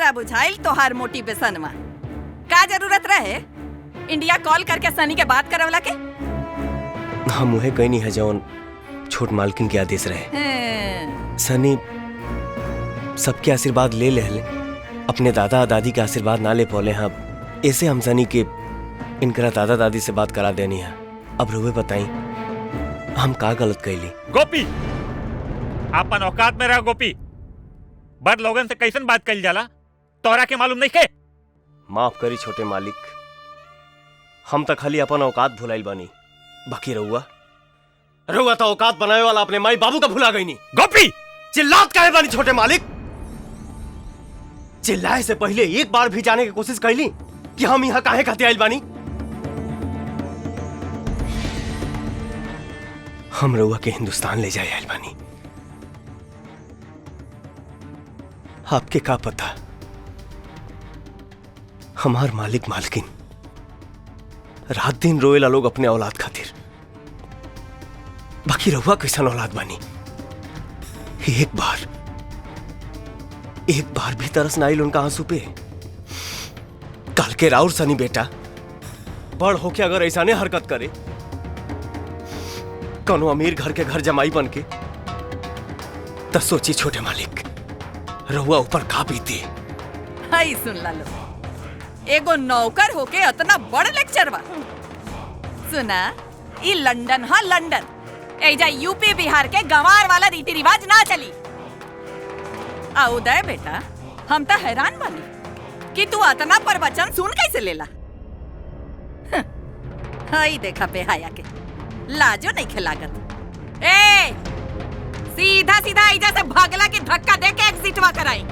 हमरा बुझाइल तोहार मोटिवेशन में का जरूरत रहे इंडिया कॉल करके सनी के बात करवला के? हम उहे कहीं नहीं है जौन छोट मालकिन के आदेश रहे। सनी सबके आशीर्वाद ले ले अपने दादा दादी के आशीर्वाद ना ले पौले हैं। ऐसे हम सनी के इनकरा दादा दादी से बात करा देनी है। अब रुए बताई हम का गलत कैली? गोपी आपन औकात में रह गोपी। बड़ लोगन से कैसन बात कइल जाला तोरा के मालूम नहीं के? माफ करी छोटे मालिक, हम तो खाली अपन औकात भुलाइल बानी। बाकी रहुआ तो औकात बनावे वाला अपने माई बाबू का भुला गई नहीं। गोपी चिल्लात काहे बानी छोटे मालिक? चिल्लाए से पहले एक बार भी जाने की कोशिश कैली कि हम यहाँ काहे खाते आइल बानी? हम रहुआ के हिंदुस्तान ले जाए आइल बानी। आपके का पता हमार मालिक मालकिन रात दिन रोएला लोग अपने औलाद खातिर। बाकी रहुआ कैसन औलाद बानी? एक बार भी तरस ना आइल उनका आंसू पे। काल के राउर सनी बेटा बड़ होके अगर ऐसा ने हरकत करे कौनो अमीर घर के घर जमाई बन के, तो सोची छोटे मालिक रहुआ ऊपर का बीती। हाय सुन ला लो, एगो नौकर होके इतना बड़ लेक्चर बा। सुना ई लंदन हा लंदन, एजा यूपी बिहार के गंवार वाला रीति रिवाज ना चली। आ उदय बेटा हम तो हैरान बानी कि तू इतना प्रवचन सुन कैसे लेला। हाय देखा बेहाया के लाजो नहीं खिलागत। ए सीधा सीधा एजा से भागला के धक्का दे के एग्जिटवा कराई।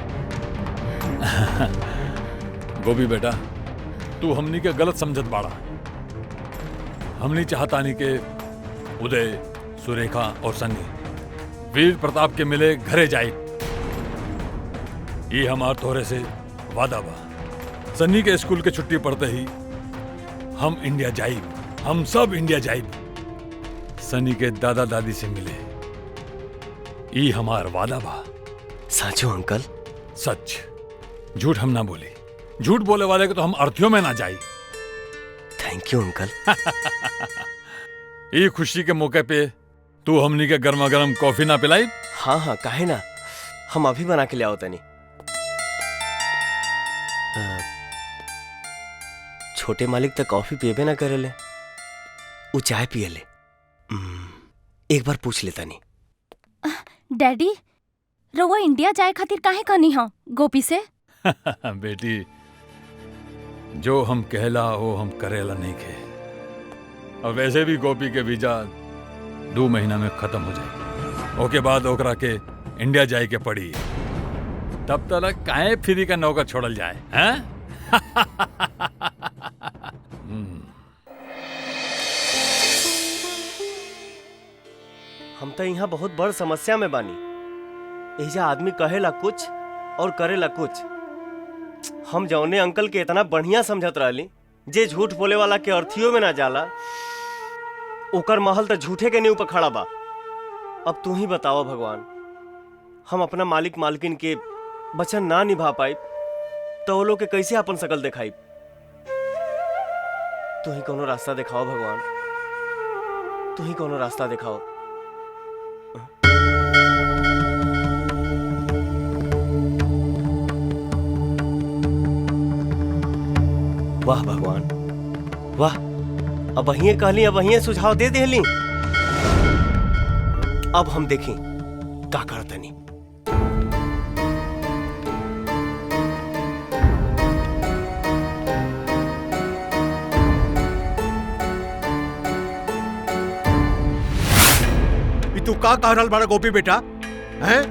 गोपी बेटा तू हमनी के गलत समझत बाड़ा। हमनी चाहतानी के उदय, सुरेखा और सन्नी वीर प्रताप के मिले घरे जाए। ये हमार तोहरे से वादा बा। सन्नी के स्कूल के छुट्टी पड़ते ही हम इंडिया जाइब, हम सब इंडिया जाइब। सन्नी के दादा दादी से मिले, ये हमार वादा बा। साचो अंकल? सच, झूठ हम ना बोले। झूठ बोले वाले को तो हम अर्थियों में ना जाई। Thank you uncle. ये खुशी के मौके पे तू हमनी के गर्मा गर्म कॉफी ना पिलाई? हाँ हाँ काहे ना, हम अभी बना के ले आओ तनी। छोटे मालिक तो कॉफी पिएबे ना करेले, वो चाय पिएले। एक बार पूछ लेता नहीं। डैडी रउआ इंडिया जाए खातिर काहे कहनी हा गोपी से? बेटी जो हम कहला वो हम करेला नहीं के। और वैसे भी गोपी के वीजा 2 महीना में खत्म हो जाए। ओके बाद ओकरा के इंडिया जाए के पड़ी। तब तक काहे फ्री का नौकर छोड़ल जाए हैं? हम तो यहाँ बहुत बड़ समस्या में बानी। एजा आदमी कहेला कुछ और करेला कुछ। हम जौने अंकल के इतना बढ़िया समझत रहली, जे झूठ बोले वाला के अर्थियों में ना जाला, ओकर महल तो झूठे के नींव पर खड़ा बा। अब तू ही बताओ भगवान, हम अपना मालिक मालकिन के वचन ना निभा पाई तो वो लोग के कैसे अपन शकल दिखाई? तू ही कोनो रास्ता दिखाओ भगवान, तू ही कोनो रास्ता दिखाओ। वाह भगवान वाह, अब वहीं कहली, अब वहीं सुझाव दे देली। अब हम देखें का करतनी। तू का कह रहल बड़ा गोपी बेटा? हैं?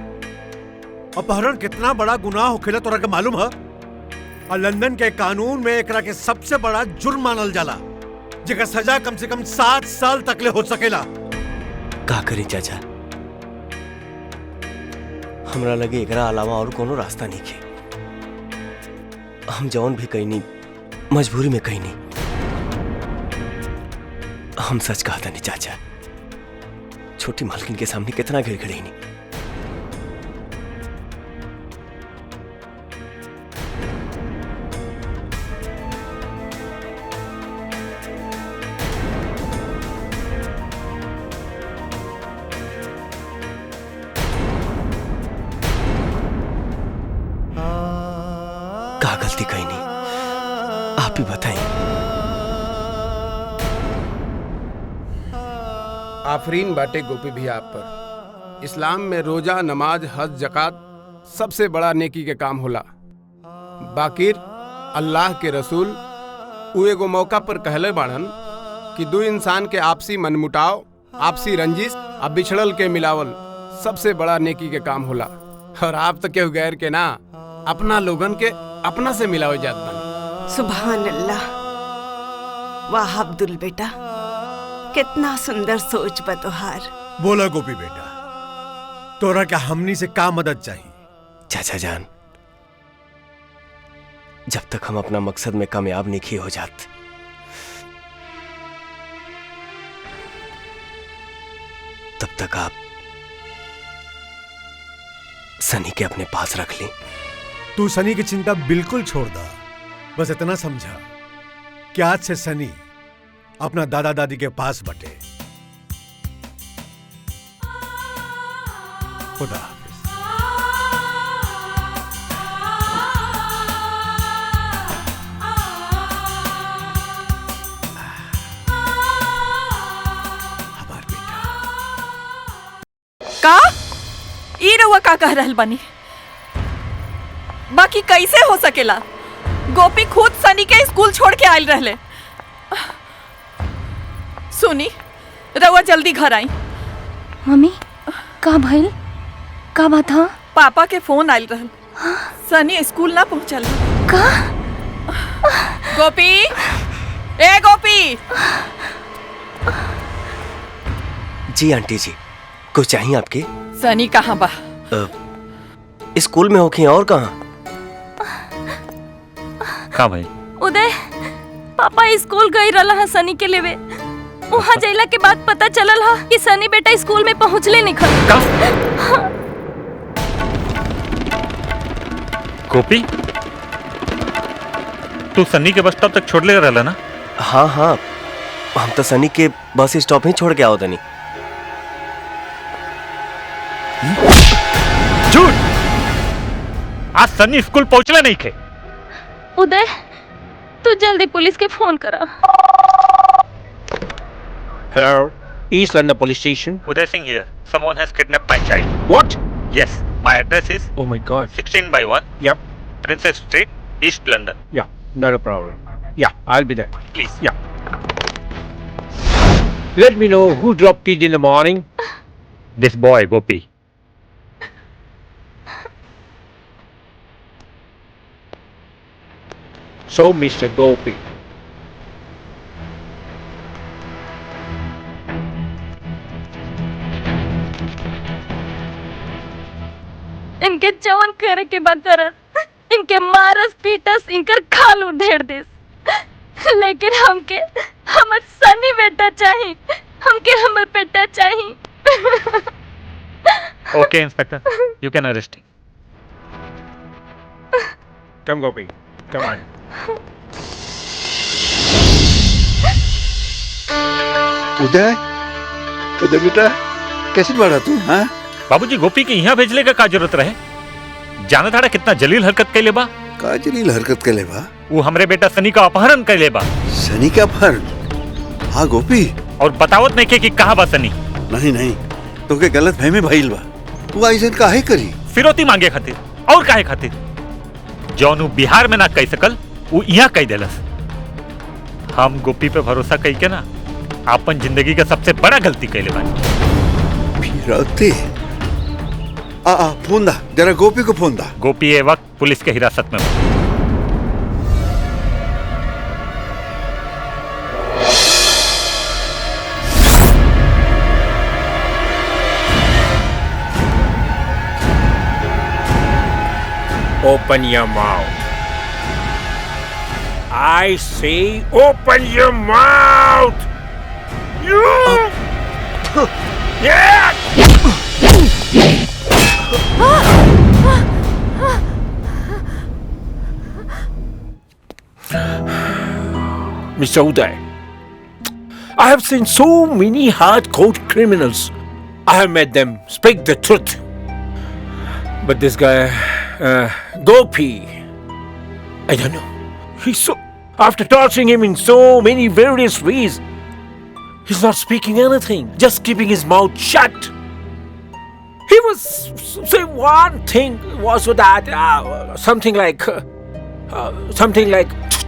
अपहरण कितना बड़ा गुनाह होखेला तोरा के मालूम है? और लंदन के कानून में एकरा के सबसे बड़ा जुर्म मानल जाला, जेकर सजा कम से कम 7 साल तक ले हो सकेला। का करी चाचा, हमरा लगे एकरा अलावा और कोनो रास्ता नहीं है। हम जौन भी कहीं नहीं मजबूरी में कहीं नहीं। हम सच कहता नहीं चाचा, छोटी मालकिन के सामने कितना गिड़गिड़ी नहीं। गलती कही नहीं, आप ही बताइए। आफरीन बाटे गोपी भैया आप पर। इस्लाम में रोजा, नमाज, हज, जक़ात सबसे बड़ा नेकी के काम होला। बाकिर अल्लाह के रसूल उ एगो मौका पर कहले बाड़न कि दो इंसान के आपसी मनमुटाव, आपसी रंजिश आ बिछड़ल के मिलावल सबसे बड़ा नेकी के काम होला। और आप तो केहू गैर के ना, अपना लोगन के अपना से मिलावे जात बानी। सुभान अल्लाह। वाह अब्दुल बेटा, कितना सुंदर सोच बा तोहार। बोला गोपी बेटा, तोरा क्या हमनी से का मदद चाहिए? चाचा जान, जब तक हम अपना मकसद में कामयाब नहीं हो जाते, तब तक आप सनी के अपने पास रख ली। तू सनी की चिंता बिल्कुल छोड़ दा। बस इतना समझा कि आज से सनी अपना दादा दादी के पास बटे। खुदा हाफिज। हमार बेटा का ई रउआ का कह रहल बनी? बाकी कैसे हो सकेला? गोपी खुद सनी के स्कूल छोड़ के आयल रहले। सुनी, रउआ जल्दी घर आई। मम्मी का भइल? का बात हा? पापा के फोन आयल रहल, सनी स्कूल ना पहुंचल। का? गोपी, ए गोपी। जी आंटी जी, कुछ चाहिए आपके? सनी कहाँ बा? स्कूल में होके और कहाँ? का भाई? उदय, पापा स्कूल गई रहला है सनी के लेवे। वहाँ जइला के बाद पता चलल हा कि सनी बेटा स्कूल में पहुँचले निखल। का? गोपी, तू सन्नी के बस स्टॉप तक छोड़ ले रहला ना? हाँ हाँ, हम तो सनी के बस स्टॉप ही छोड़ के आओ तनी। झूठ! आज सन्नी स्कूल पहुंचले नहीं थे। उदय, तू जल्दी पुलिस के फोन करा। Hello, East London Police Station. Uday Singh here. Someone has kidnapped my child. What? Yes, my address is Oh my God. 16/1, Yep. Princess Street, East London. Yeah, not a problem. Yeah, I'll be there. Please. Yeah. Let me know who dropped it in the morning. This boy, Gopi. So, Mr. Gopi. इनके जवन करे के बाद करत, इनके मारस Pitt's, इनकर खाल उधेड़ देस। लेकिन हमके हमर सनी बेटा चाहिए, हमके हमर बेटा चाहिए। Okay, Inspector. You can arrest him. Come, Gopi. Come on. उदय, उदय बेटा, कैसे बढ़ा तू? हाँ? बाबूजी, गोपी के यहाँ भेजले का का जरूरत रहे? जाना था कितना जलील हरकत कैले बा? का जलील हरकत कैले बा? वो हमरे बेटा सनी का अपहरण कैले बा। सनी का अपहरण? हाँ गोपी। और बतावत नहीं के कि कहाँ बा सनी? नहीं नहीं, तो के गलत फहमी भइल बा। तू ऐसे काहे करी? फिरौती मांगे खातिर। और काहे खातिर? जौन उ बिहार में ना कह सकल, वो यहाँ कह देलस। हम गोपी पे भरोसा कई के ना अपन जिंदगी का सबसे बड़ा गलती कैले बानी। फिरौती? फोन दा, जरा गोपी को फोन दा। गोपी ये वक्त पुलिस के हिरासत में बा। Open your mouth. I say, open your mouth. You. Yeah. Mr. Uday, I have seen so many hardcore criminals. I have made them speak the truth. But this guy, Gopi, I don't know. He's so. After torturing him in so many various ways, he's not speaking anything, just keeping his mouth shut. He was saying one thing was that something like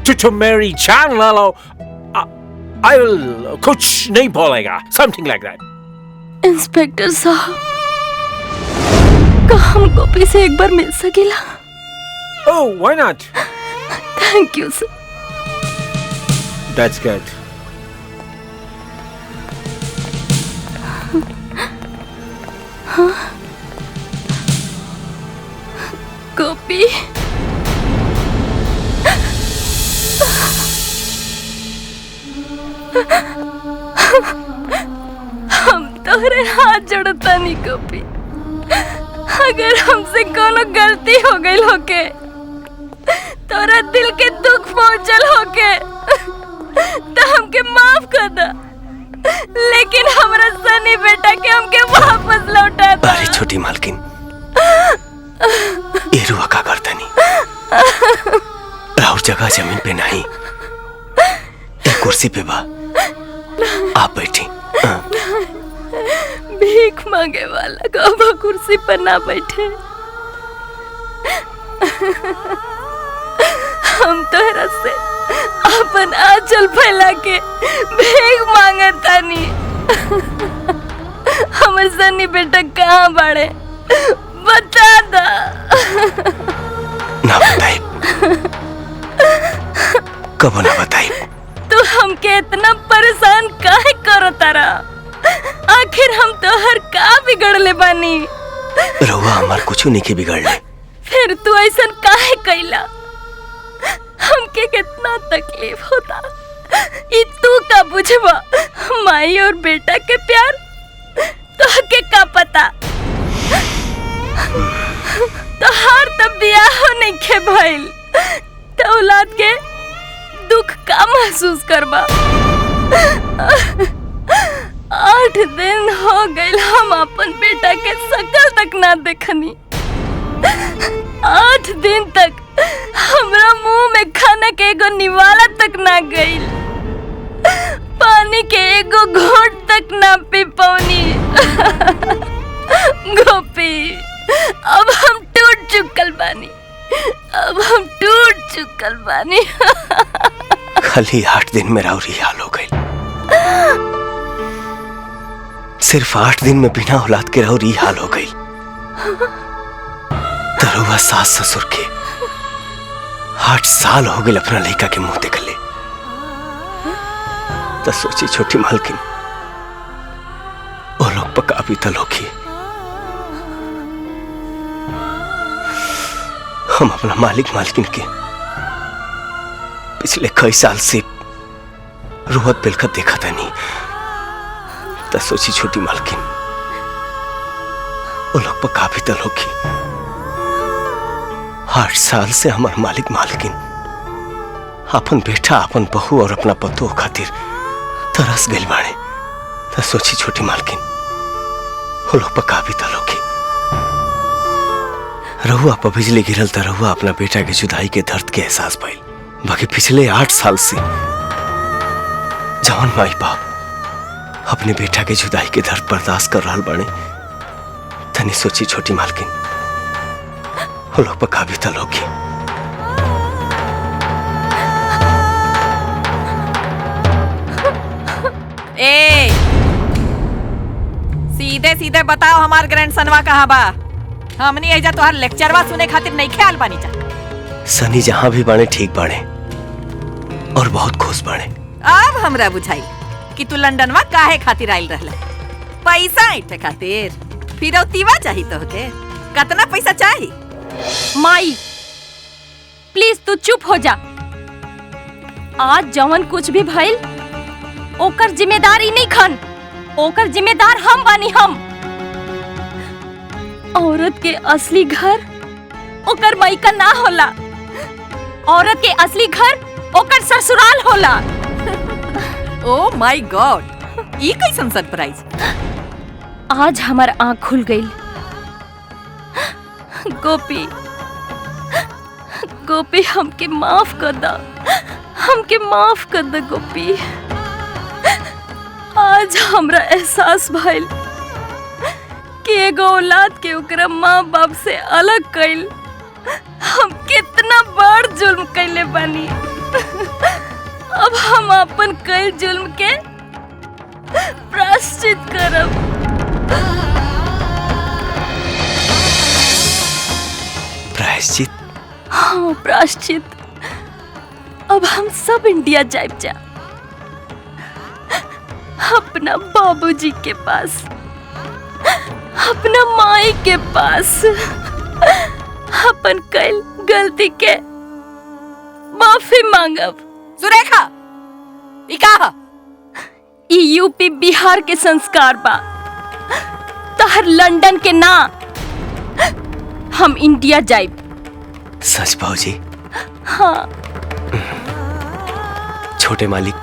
to marry Chan Lalo. I will कुछ नहीं बोलेगा, something like that. Inspector साहब, का हम गोपी से एक बार मिल सकेला? Oh, why not? Thank you sir. That's good. गोपी, हम तोहरे हाथ जोड़ता नहीं गोपी. अगर हमसे कोनो गलती हो गई होके, तोरा दिल के दुख पहुंचल होके, तो हमके माफ कर दा. लेकिन हमरा सनी बेटा के हमके वापस लौटा दे. अरे छोटी मालकिन, ये रुआ का करतनी. राउर जगह जमीन पे नहीं, एक कुर्सी पे बा. आप बैठी. भीख मांगे वाला कबो कुर्सी पर ना बैठे. हम तोहरा से अपन आंचल फैला के भीख मांगतानी. हमर सनी बेटा कहाँ बाड़े, बता दा. ना बताई, कबो ना बताई. तू हमके इतना परेशान काहे करो तारा? आखिर हम तोहर का बिगड़ले बानी? रहुआ हमार कुछ नहीं के बिगड़ले. फिर तू ऐसा काहे कैला? हमके कितना तकलीफ होता, ई तू का बुझबा? माई और बेटा के प्यार तोहके का पता? तोहार तब बियाह नहीं खे भइल, तो औलाद के दुख का महसूस करबा? 8 दिन हो गए हम अपन बेटा के शकल तक ना देखनी. 8 दिन तक हमरा मुंह में खाना के एगो निवाला तक ना गइल. पानी के एगो घोंट तक ना पी पौनी. गोपी, अब हम टूट चुकल बानी. अब हम टूट चुकल बानी. खाली 8 दिन में राउरी हाल हो गई. सिर्फ 8 दिन में बिना औलाद के राउरी हाल हो गई. तरुआ सास ससुर के 8 साल हो गए अपना लड़का के मुंह देख ले. तो सोची छोटी मालकिन, वो लोग पका भी तल होगी. हम अपना मालिक मालकिन के पिछले कई साल से रोहत बिलखत देखा था नहीं. तो सोची छोटी मालकिन, वो लोग पका भी तल होगी. 8 साल से हमारे मालिक मालकिन अपन बेटा, अपन बहू और अपना पतो खातिर तरस गइल बाड़े. तो सोची छोटी मालकिन, वो लोग पका भी तल होगी. रहुआ पर बिजली गिरल तो रहुआ अपना बेटा के जुदाई के दर्द के एहसास पाई. बाकी पिछले 8 साल से जवान माई बाप अपने बेटा के जुदाई के दर्द बर्दाश्त कर रहा बाड़े. तनी सोची छोटी मालकिन, वो लोग पका भी तल होगी. ए, सीधे सीधे बताओ हमार ग्रैंडसनवा कहाँ बा? हमनी एजा तोहार लेक्चरवा सुने खातिर नहीं ख्याल बानी जा. सनी जहां भी बाड़े ठीक बाड़े और बहुत खुश बाड़े. अब हमरा बुझाई कि तू लंदनवा काहे खातिर आइल रहला. पैसा ऐठे खातिर? फिरौतीवा चाही तोहके? कितना पैसा चाही? माई, प्लीज तू चुप हो जा. आज जवन कुछ भी भइल, ओकर जिम्मेदारी नहीं खन. ओकर जिम्मेदार हम बानी. हम औरत के असली घर ओकर मायका ना होला. औरत के असली घर ओकर ससुराल होला. ओ माय गॉड, ई कैसन सरप्राइज. आज हमार आँख खुल गई. गोपी, गोपी हमके माफ कर दा, हमके माफ कर दे गोपी। आज हमरा एहसास भइल कि एगो औलाद के ओकरा माँ बाप से अलग कइल हम कितना बड़ जुल्म कइले बानी। अब हम अपन कइल जुल्म के प्रायश्चित करब। प्रायश्चित? हाँ प्रायश्चित। अब हम सब इंडिया जाइब जा, अपना बाबूजी के पास, अपना माई के पास, अपन कल गलती के माफी मांगब। सुरेखा, ई का? ई यूपी बिहार के संस्कार बा, तहर लंदन के ना। हम इंडिया जाइब। सच भाजी? हाँ। छोटे मालिक,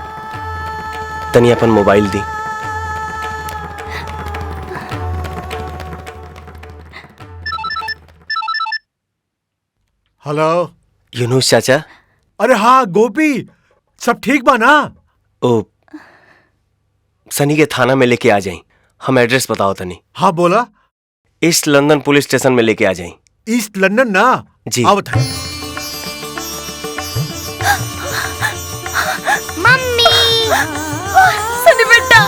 तनी अपन मोबाइल दी। हेलो यूनुस चाचा। अरे हाँ गोपी, सब ठीक बा ना? ओ सनी के थाना में लेके आ जाई। हम एड्रेस बताओ तनी। हाँ बोला। ईस्ट लंदन पुलिस स्टेशन में लेके आ जाई। ईस्ट लंदन ना? जी। आओ बता। मम्मी। सनी बेटा,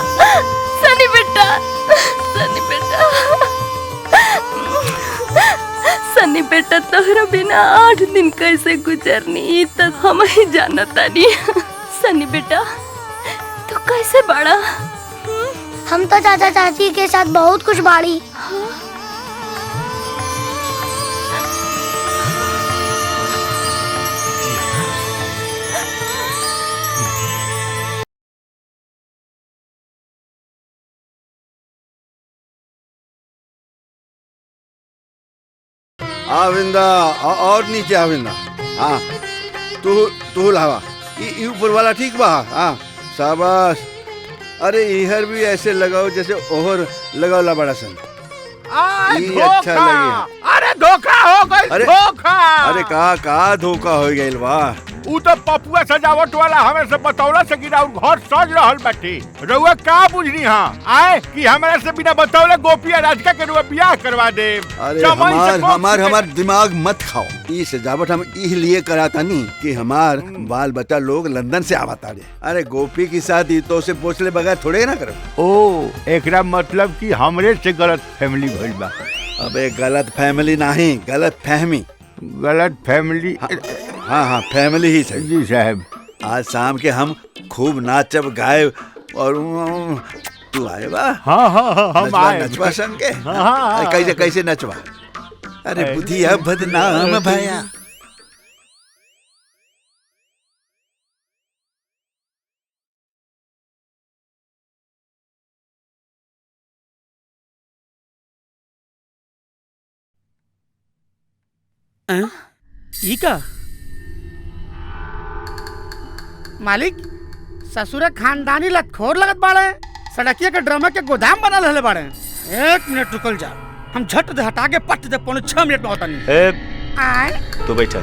सनी बेटा, सनी बेटा, सनी बेटा, तोहरा बिना 8 दिन कैसे गुजरनी तक हम ही जानता नहीं। सनी बेटा, तू कैसे बड़ा? हम तो चाचा चाची के साथ बहुत खुश बाड़ी। आविंदा और नीचे आविंदा। हाँ तू लावा। ये ऊपर वाला ठीक बा? हाँ शाबाश। अरे इहर भी ऐसे लगाओ जैसे ओहर लगावला बड़ा सन। ये अच्छा लगे। अरे धोखा हो गई। अरे धोखा। अरे का धोखा हो गइल बा? ऊ तो पपुआ सजावट वाला हमें से बतौला से कि राउर घर सज रहल बाटी। रउआ का बुझनी हां आए कि हमरा से बिना बतौले गोपिया राधिका के रुआ बियाह करवा दे। अरे हमार दिमाग मत खाओ। ई सजावट हम इसलिए कराता नहीं कि हमार बाल बच्चा लोग लंदन से आवता रे। अरे गोपी की शादी तो से पूछले बगैर थोड़े ना करो। ओ एकरा मतलब कि हमरे से गलत फैमिली भइल बा। अबे गलत फैमिली नहीं, गलत फहमी। गलत फैमिली? हाँ फैमिली ही सही। जी साहब। आज शाम के हम खूब नाचब गायब और तू आए बा? हाँ हम आए। नचवा संग के? हाँ। कैसे नचवा? अरे बुधिया बदनाम भैया। ई का मालिक ससुर खानदानी लतखोर लगत बाड़े। सड़किया के ड्रामा के गोदाम बना रहले बाड़े। 1 मिनट रुकल जा, हम झट दे हटा के पट दे 6 मिनट में होता नहीं। आए तू बैठा,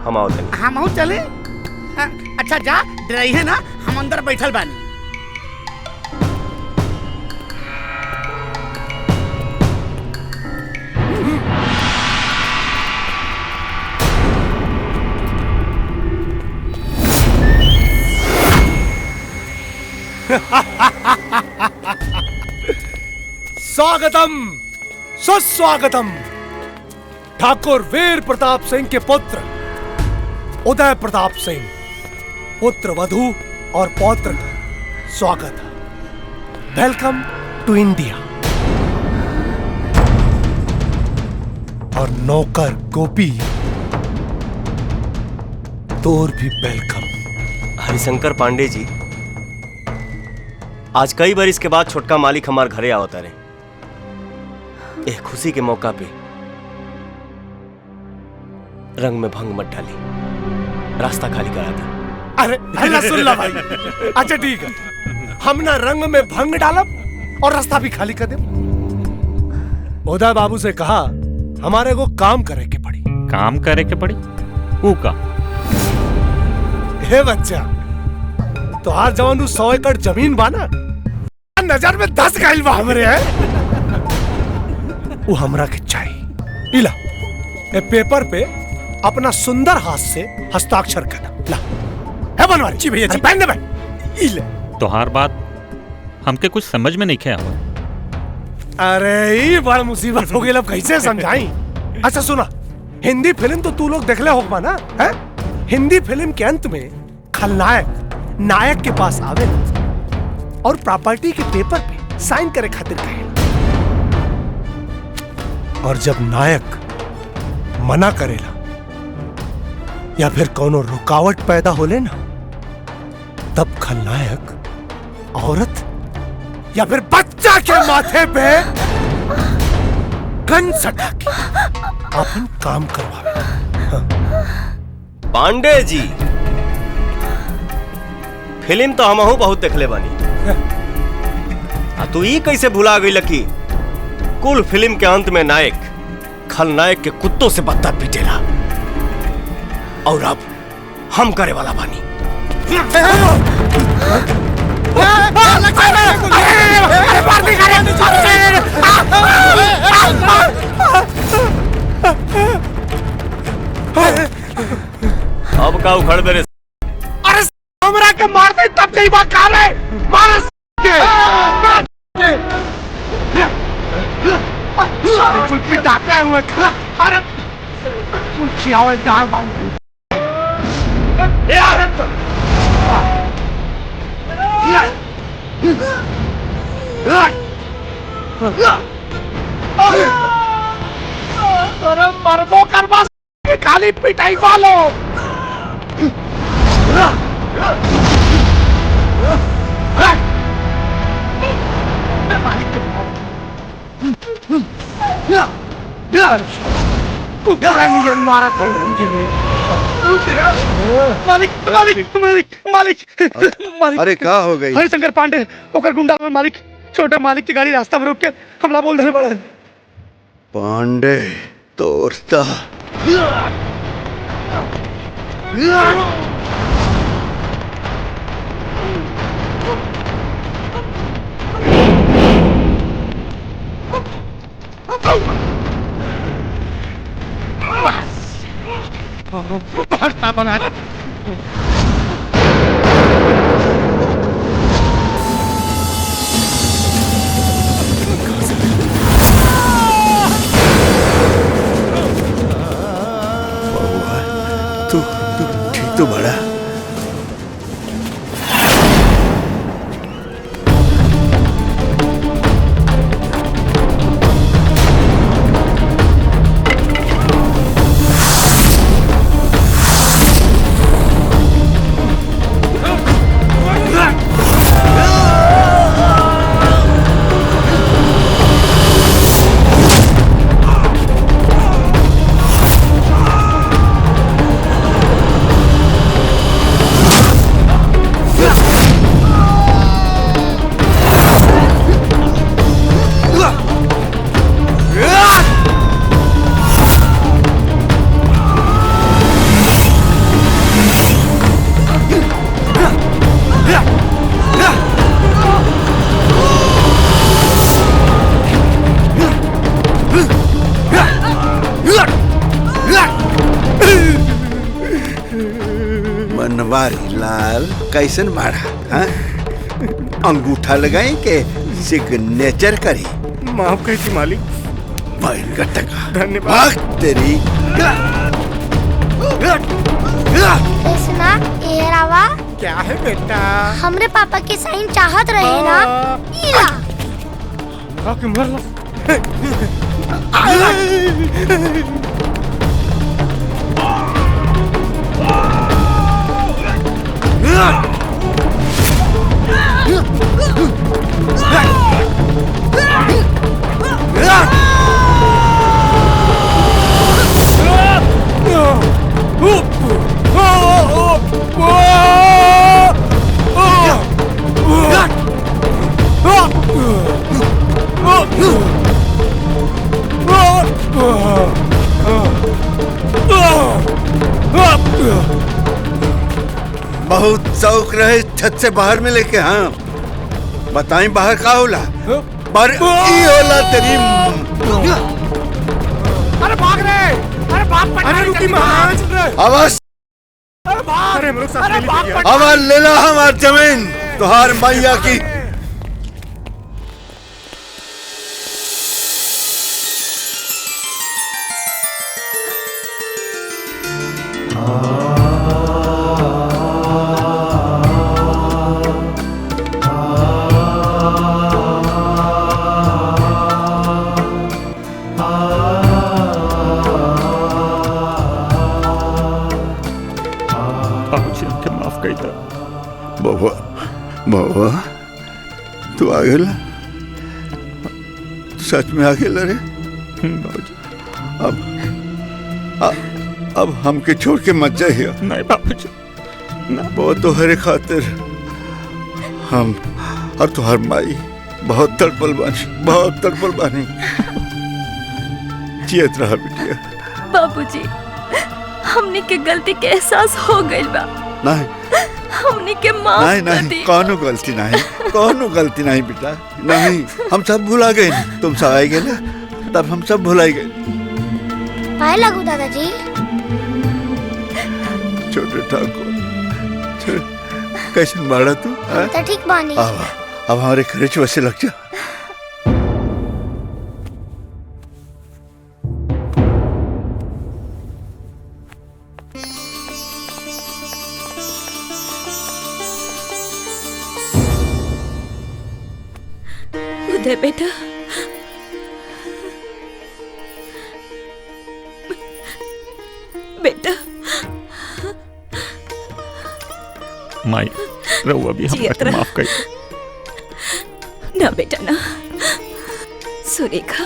हम आओ तनी। हम आओ चले। अच्छा जा डराई है ना, हम अंदर बैठल बानी। स्वागतम सुस्वागतम ठाकुर वीर प्रताप सिंह के पुत्र उदय प्रताप सिंह, पुत्र वधू और पौत्र का स्वागत है। Welcome to India. और नौकर गोपी, तोर भी वेलकम। हरिशंकर पांडे जी, आज कई बार इसके बाद छोटका मालिक हमारे घरे आवता रहे। एक खुशी के मौका पे रंग में भंग मत डाली, रास्ता खाली करा दे। अरे हल्ला सुन ला भाई। अच्छा ठीक है, हम ना रंग में भंग डालब और रास्ता भी खाली कर दे। उदय बाबू से कहा हमारे को काम करे के पड़ी। काम करे के पड़ी? ऊ का हे बच्चा, तोहार जवान 100 एकड़ जमीन बा ना, नजर में 10 गइल बा हमरे है। वो हमरा के चाहिए। इला ए पेपर पे अपना सुंदर हाथ से हस्ताक्षर कर ला। है बनवारी? जी भैया जी। पहन दे भाई। इले तोहार बात हमके कुछ समझ में नहीं खे आवा। अरे ये बड़ा मुसीबत हो गई, अब कैसे समझाई? अच्छा सुना, हिंदी फिल्म तो तू लोग देखले होगा ना? है? हिंदी फिल्म के अंत में खलनायक नायक के पास आवे और प्रॉपर्टी के पेपर पे साइन करे खातिर कहे, और जब नायक मना करेला या फिर कोनो रुकावट पैदा होले ना, तब खलनायक औरत या फिर बच्चा के माथे पे गन सटा के अपन काम करवावे। पांडे जी, फिल्म तो हमहू बहुत देखले बानी। तू ई कैसे भुला गई लकी? कुल फिल्म के अंत में नायक खलनायक के कुत्तों से बदतर पीटेला, और अब हम करे वाला बानी। अब का उखड़ दे रे? अरे हमरा के मार दे तब कई बात खा ले। मार के कुल पिटाते हुए अरे कुल खियावे दाल बांध यार। अरे मर्दों करवा खाली पिटाई वालो। मालिक मालिक मालिक मालिक। अरे का हो गई? हरिशंकर पांडे ओकर गुंडा में मालिक, छोटे मालिक की गाड़ी रास्ता में रोक के हमला बोल देने पड़े। पांडे तोरता बना तू ठीक तो बड़ा। बनवारी लाल कैसन बाड़ा? हाँ? अंगूठा लगाई के सिग्नेचर करी? माफ कैसी मालिक। बैल का टका। धन्यवाद तेरी। सुना ये रावा क्या है बेटा? हमरे पापा के साइन चाहत रहे ना, इला आके मर लो। बहुत शौक रहे छत से बाहर में लेके। हाँ बताई बाहर का होला? बाहर ई होला तेरी। अरे भाग रे! अरे भाग! अरे रुकी महाराज! आवाज! अरे हम लोग साथ ले लीजिए। आवाज लेला हमार जमीन तुहार मैया की। बाबूजी हमके माफ कर दो। बाबा बाबा तू आ गेला? सच में आ गेला रे? बाबूजी अब हमके छोड़ के मत जाइए। नहीं बाबूजी वो तोहरे खातिर हम और तुहार माई बहुत तड़पल बानी, बहुत तड़पल बानी। जियत रहा बिटिया। बाबूजी हमने के गलती के एहसास हो गइल बा। नहीं हमने के माफ नहीं कर नहीं दी। कोनो गलती नहीं, कोनो गलती नहीं बेटा। नहीं हम सब भुला गए। तुम सब आए गए ना तब हम सब भुलाई गए। पाए लगू दादाजी। छोटे ठाकुर कैसे बाड़ा तू? तो ठीक बानी। अब हमारे खर्च वैसे लग जा। उदय बेटा बेटा माई रहुआ भी हमरा माफ कर। ना बेटा ना सुरेखा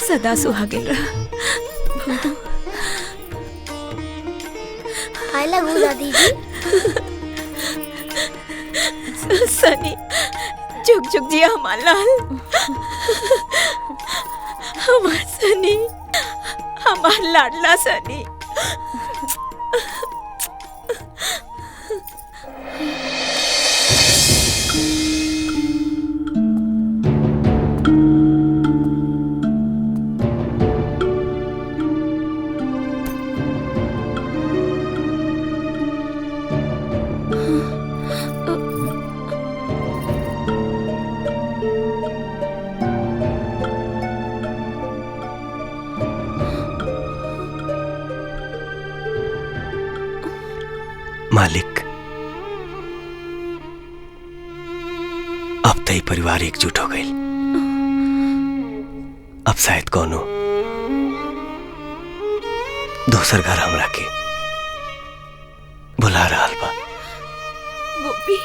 सदा सुहागिन रहा। पाए लगू दादी जी। सनी जुग जुग जिया हमार लाल। हमार सनी हमार लाडला सनी। मालिक अब तई परिवार एकजुट हो गई। अब शायद कोनो दूसर घर हमरा के बुला रहा बा। गोपी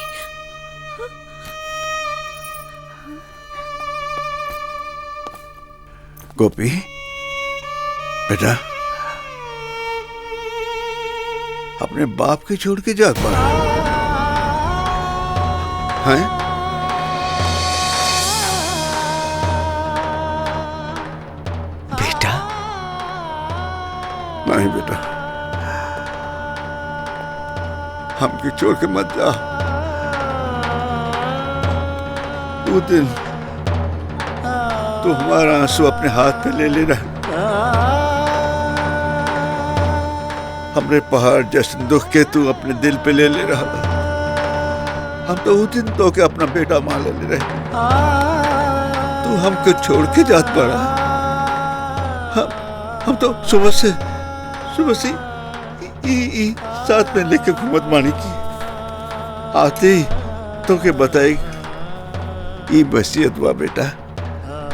गोपी बेटा अपने बाप के छोड़ के जात बा हैं? बेटा नहीं बेटा हमके छोड़ के मत जा। वो दिन तू हमारा आंसू अपने हाथ पे ले रहा। हमरे पहाड़ जैसे दुख के तू अपने दिल पे ले रहा। हम तो उस दिन तो के अपना बेटा मान ले रहे। तू हमको छोड़ के जात पड़ा। हम तो सुबह से साथ में लेके घूमत मानी की आते ही तो के बताई ये वसीयत हुआ बेटा।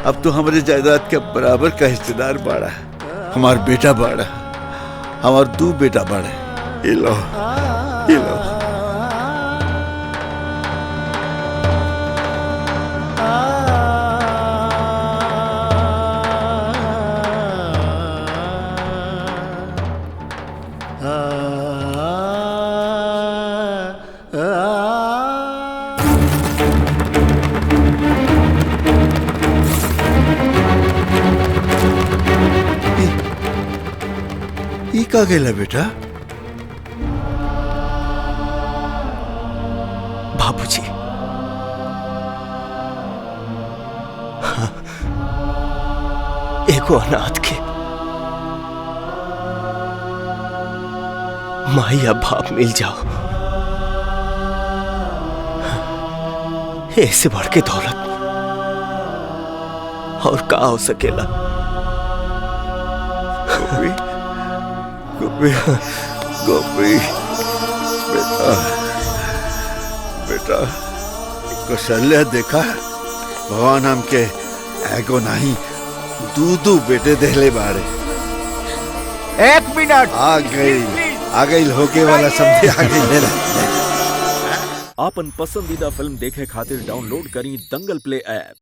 अब तो हमारे जायदाद के बराबर का हिस्सेदार बाड़ा। हमार बेटा बाड़ा, हमार दू बेटा बाड़े। ये लो ये लो। का गेला बेटा? बाबूजी, हाँ, एगो अनाथ के माई या बाप मिल जाओ, ऐसे बढ़ के दौलत और का हो सकेला। गोपी, गोपी, गोपी, बेटा, बेटा, कौशल्या देखा, भगवान हमके एगो नहीं दू बेटे देले बारे। 1 मिनट। आ गई होके वाला समझे आ गई। ले आपन पसंदीदा फिल्म देखे खातिर डाउनलोड करी दंगल प्ले ऐप।